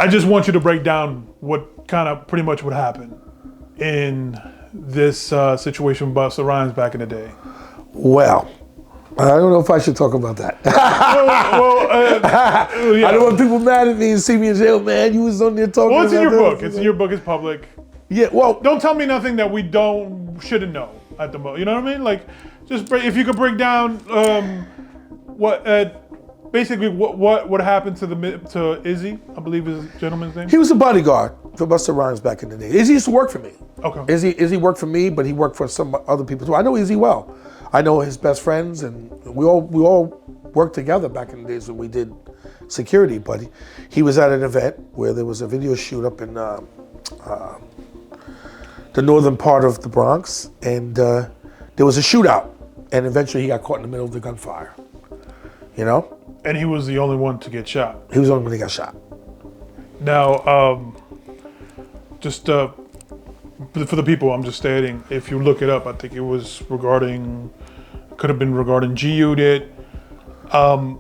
I just want you to break down what kind of pretty much what happened in this situation with Busta Rhymes back in the day. Well, I don't know if I should talk about that. Yeah. I don't want people mad at me and see me in jail, man. You was on there talking about Well, it's in your this. book. It's in your book. It's public. Yeah, well. Don't tell me nothing that we shouldn't know at the moment. You know what I mean? Like, just if you could break down basically what happened to Izzy, I believe is the gentleman's name. He was a bodyguard for Busta Rhymes back in the day. Izzy used to work for me. Okay. Izzy worked for me, but he worked for some other people too. I know Izzy well. I know his best friends, and we all worked together back in the days when we did security. But he was at an event where there was a video shoot up in the northern part of the Bronx, and there was a shootout, and eventually he got caught in the middle of the gunfire. You know? And he was the only one to get shot. He was the only one that got shot. Now, just for the people, I'm just stating, if you look it up, I think it was could have been regarding G Unit. But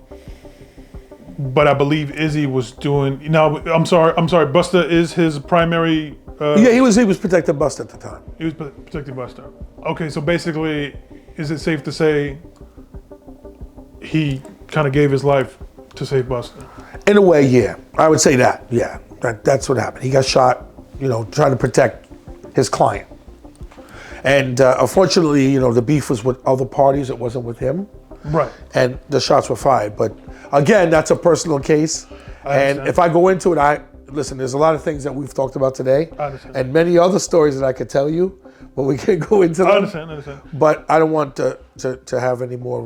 I believe Izzy was doing, I'm sorry, Busta is his primary. Yeah, he was protecting Busta at the time. He was protecting Busta. Okay, so basically, is it safe to say he kind of gave his life to save Busta? In a way, yeah. I would say that, yeah. That's what happened. He got shot, trying to protect his client. And unfortunately, the beef was with other parties. It wasn't with him. Right. And the shots were fired. But again, that's a personal case. And if I go into it, listen, there's a lot of things that we've talked about today. I understand. And many other stories that I could tell you, but we can't go into them. I understand. But I don't want to have any more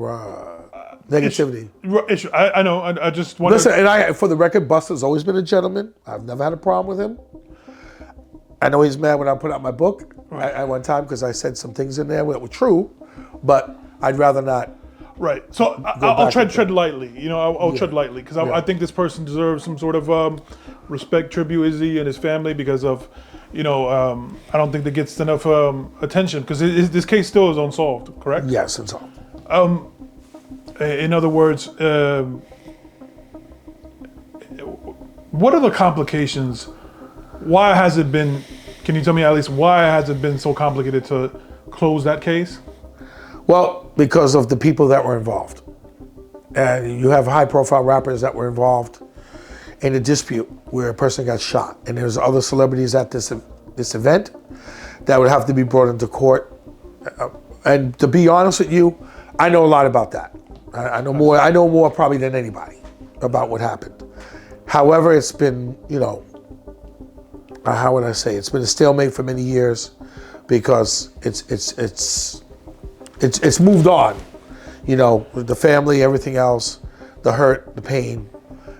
negativity. Issue. I know. I just want Listen, and for the record, Busta's always been a gentleman. I've never had a problem with him. I know he's mad when I put out my book at one time because I said some things in there that were true, but I'd rather not. Right. So I'll tread lightly. I'll tread lightly because I think this person deserves some sort of respect, tribute, Izzy and his family, because of, I don't think that gets enough attention because this case still is unsolved, correct? Yes, unsolved. In other words, what are the complications? Why has it been, can you tell me at least why has it been so complicated to close that case? Well, because of the people that were involved. You have high profile rappers that were involved in a dispute where a person got shot. And there's other celebrities at this event that would have to be brought into court. And to be honest with you, I know a lot about that. I know more probably than anybody about what happened. However, it's been, how would I say? It's been a stalemate for many years because it's moved on. The family, everything else, the hurt, the pain.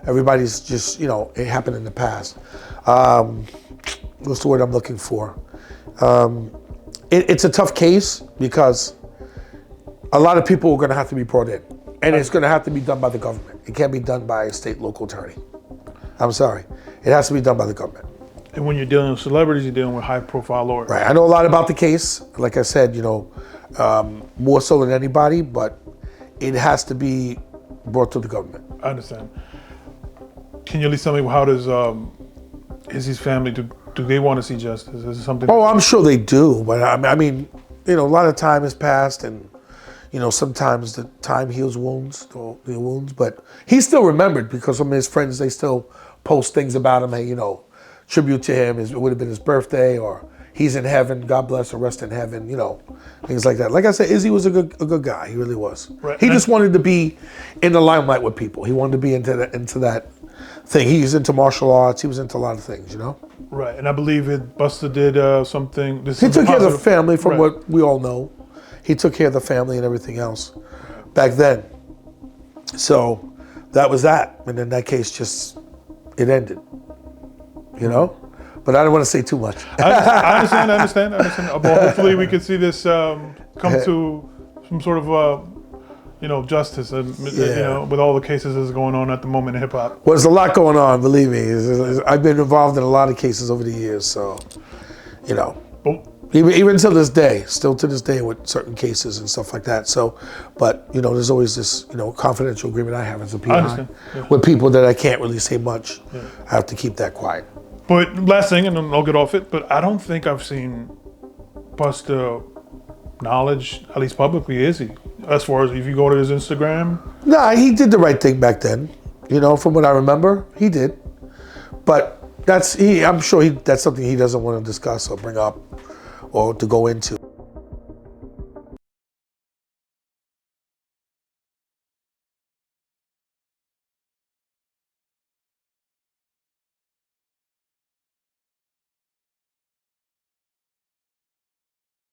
Everybody's just, it happened in the past. What's the word I'm looking for? It's a tough case because a lot of people are going to have to be brought in. And it's going to have to be done by the government. It can't be done by a state local attorney. I'm sorry. It has to be done by the government. And when you're dealing with celebrities, you're dealing with high-profile lawyers. Right. I know a lot about the case. Like I said, more so than anybody, but it has to be brought to the government. I understand. Can you at least tell me how does Izzy's family, do they want to see justice? Is it something? Oh, I'm sure they do. But I mean, a lot of time has passed, and sometimes the time heals wounds, but he's still remembered because some of his friends, they still post things about him. Hey, tribute to him. It would have been his birthday, or he's in heaven. God bless or rest in heaven. Things like that. Like I said, Izzy was a good guy. He really was. Right. He just wanted to be in the limelight with people. He wanted to be into that thing. He was into martial arts. He was into a lot of things. Right. And I believe Busta did something. He took care of the family, from what we all know. He took care of the family and everything else back then. So that was that. And then that case it ended, But I don't want to say too much. I understand. But hopefully we could see this come to some sort of, justice, with all the cases that's going on at the moment in hip hop. Well, there's a lot going on, believe me. I've been involved in a lot of cases over the years, so, But Even to this day, still to this day with certain cases and stuff like that. So, but you know, there's always this, you know, confidential agreement I have as a PI with people that I can't really say much. Yeah. I have to keep that quiet. But last thing, and then I'll get off it, but I don't think I've seen Busta knowledge, at least publicly, is he? As far as if you go to his Instagram? Nah, he did the right thing back then. You know, from what I remember, he did. But I'm sure that's something he doesn't want to discuss or bring up or to go into.